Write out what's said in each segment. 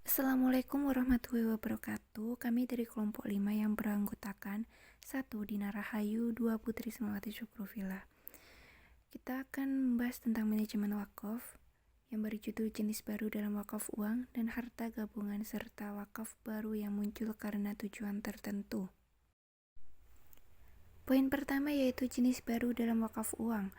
Assalamualaikum warahmatullahi wabarakatuh. Kami dari kelompok 5 yang beranggotakan 1. Dina Rahayu, 2. Putri Semawati Syukrufila. Kita akan membahas tentang manajemen wakaf yang berjudul jenis baru dalam wakaf uang dan harta gabungan serta wakaf baru yang muncul karena tujuan tertentu. Poin pertama yaitu jenis baru dalam wakaf uang.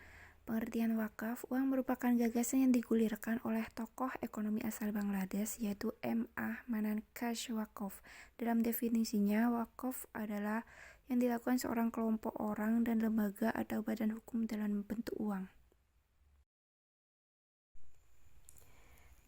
Pengertian wakaf uang merupakan gagasan yang digulirkan oleh tokoh ekonomi asal Bangladesh yaitu M. A. Manankash Wakaf. Dalam definisinya, wakaf adalah yang dilakukan seorang kelompok orang dan lembaga atau badan hukum dalam bentuk uang.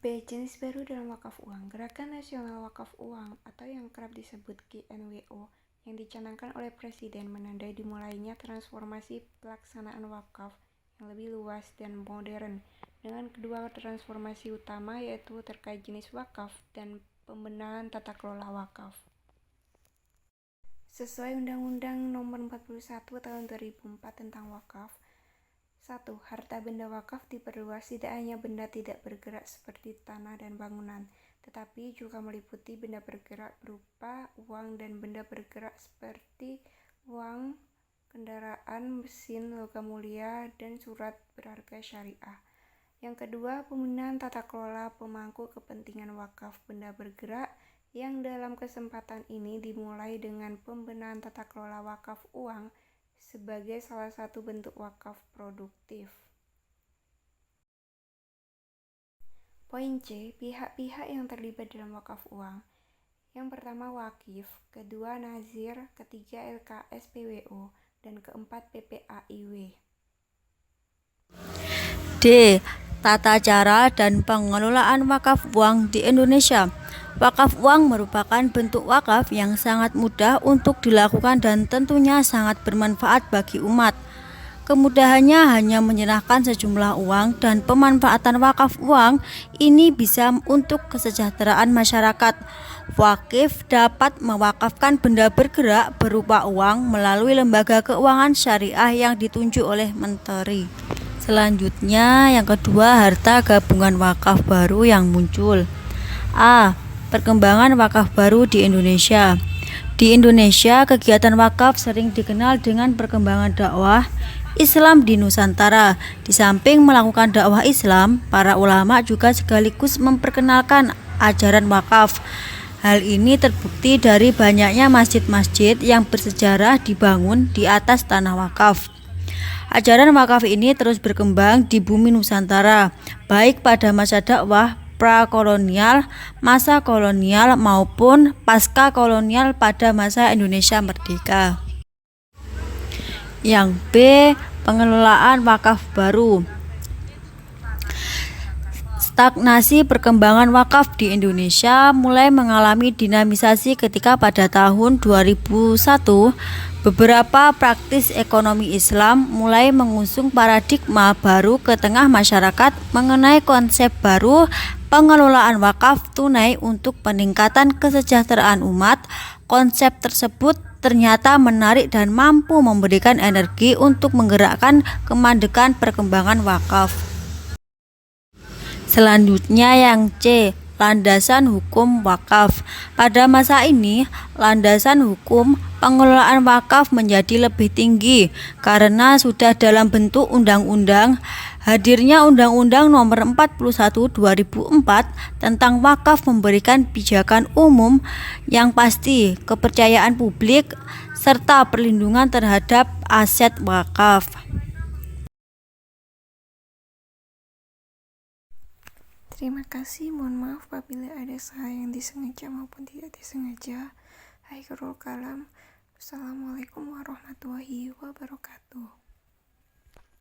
B. Jenis baru dalam wakaf uang. Gerakan Nasional Wakaf Uang atau yang kerap disebut GNWO yang dicanangkan oleh Presiden menandai dimulainya transformasi pelaksanaan wakaf yang lebih luas dan modern, dengan kedua transformasi utama yaitu terkait jenis wakaf dan pembenahan tata kelola wakaf. Sesuai Undang-Undang Nomor 41 Tahun 2004 tentang wakaf, 1. Harta benda wakaf diperluas tidak hanya benda tidak bergerak seperti tanah dan bangunan, tetapi juga meliputi benda bergerak berupa uang dan benda bergerak seperti uang, kendaraan, mesin, logam mulia, dan surat berharga syariah. Yang kedua, pembenahan tata kelola pemangku kepentingan wakaf benda bergerak yang dalam kesempatan ini dimulai dengan pembenahan tata kelola wakaf uang sebagai salah satu bentuk wakaf produktif. Poin C, pihak-pihak yang terlibat dalam wakaf uang. Yang pertama wakif, kedua nazir, ketiga LKS PWO, dan keempat PPAIW. D. Tata cara dan pengelolaan wakaf uang di Indonesia. Wakaf uang merupakan bentuk wakaf yang sangat mudah untuk dilakukan dan tentunya sangat bermanfaat bagi umat. Kemudahannya hanya menyerahkan sejumlah uang dan pemanfaatan wakaf uang ini bisa untuk kesejahteraan masyarakat. Wakif dapat mewakafkan benda bergerak berupa uang melalui lembaga keuangan syariah yang ditunjuk oleh menteri. Selanjutnya, yang kedua, harta gabungan wakaf baru yang muncul. A. Perkembangan wakaf baru di Indonesia. Di Indonesia, kegiatan wakaf sering dikenal dengan perkembangan dakwah Islam di Nusantara. Di samping melakukan dakwah Islam, para ulama juga sekaligus memperkenalkan ajaran wakaf. Hal ini terbukti dari banyaknya masjid-masjid yang bersejarah dibangun di atas tanah wakaf. Ajaran wakaf ini terus berkembang di bumi Nusantara, baik pada masa dakwah prakolonial, masa kolonial maupun pasca kolonial pada masa Indonesia merdeka. Yang B. Pengelolaan wakaf baru. Stagnasi perkembangan wakaf di Indonesia mulai mengalami dinamisasi ketika pada tahun 2001 beberapa praktis ekonomi Islam mulai mengusung paradigma baru ke tengah masyarakat mengenai konsep baru pengelolaan wakaf tunai untuk peningkatan kesejahteraan umat. Konsep tersebut ternyata menarik dan mampu memberikan energi untuk menggerakkan kemandekan perkembangan wakaf. Selanjutnya yang C, landasan hukum wakaf. Pada masa ini, landasan hukum pengelolaan wakaf menjadi lebih tinggi karena sudah dalam bentuk undang-undang. Hadirnya Undang-Undang Nomor 41 2004 tentang wakaf memberikan pijakan umum yang pasti, kepercayaan publik, serta perlindungan terhadap aset wakaf. Terima kasih, mohon maaf apabila ada salah yang disengaja maupun tidak disengaja. Akhirul kalam. Assalamualaikum warahmatullahi wabarakatuh.